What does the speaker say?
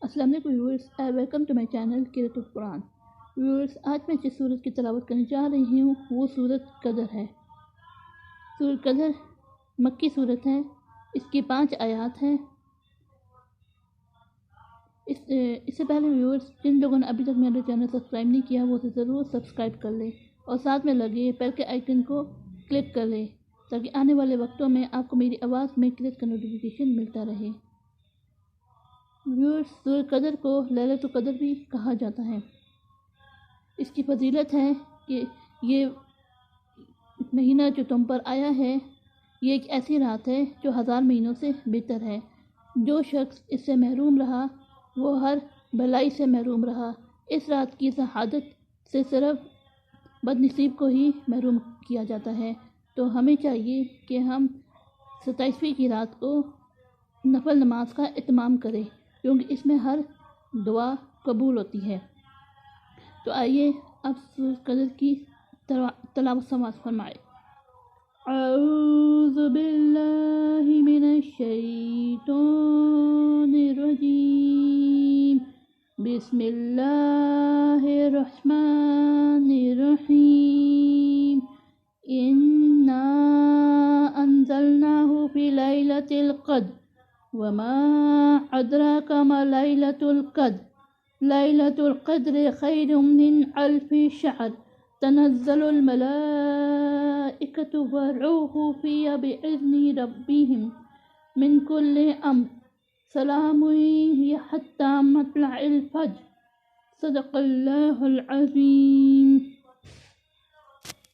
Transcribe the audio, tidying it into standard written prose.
السلام علیکم viewers, welcome to my channel قرۃ القرآن۔ ویورس، آج میں جس صورت کی تلاوت کرنے جا رہی ہوں وہ صورت قدر ہے۔ سورۃ قدر مکی صورت ہے، اس کی 5 آیات ہیں۔ اس سے پہلے ویورس، جن لوگوں نے ابھی تک میرا چینل سبسکرائب نہیں کیا وہ ضرور سبسکرائب کر لیں اور ساتھ میں لگے بیل کے آئیکن کو کلک کر لیں تاکہ آنے والے وقتوں میں آپ کو میری آواز میں کلک کا نوٹیفیکیشن ملتا رہے۔ ویورس، سورۃ قدر کو لیلۃ القدر بھی کہا جاتا ہے۔ اس کی فضیلت ہے کہ یہ مہینہ جو تم پر آیا ہے یہ ایک ایسی رات ہے جو 1000 مہینوں سے بہتر ہے۔ جو شخص اس سے محروم رہا وہ ہر بھلائی سے محروم رہا۔ اس رات کی شہادت سے صرف بد نصیب کو ہی محروم کیا جاتا ہے، تو ہمیں چاہیے کہ ہم 27ویں کی رات کو نفل نماز کا اہتمام کریں کیونکہ اس میں ہر دعا قبول ہوتی ہے۔ تو آئیے اب سورۃ قدر کی تلاوت سماعت فرمائے۔ اعوذ باللہ من الشیطان الرجیم، بسم اللہ الرحمن الرحیم، انا انزلناہ فی لیلۃ القدر وما ادراک ما لیلۃ القدر، لیلۃ القدر خیر من الف شہر، تنزل الملائکۃ والروح فیہا بإذن ربہم من کل امر، سلام ہی حتی مطلع الفجر، صدق اللہ العظیم۔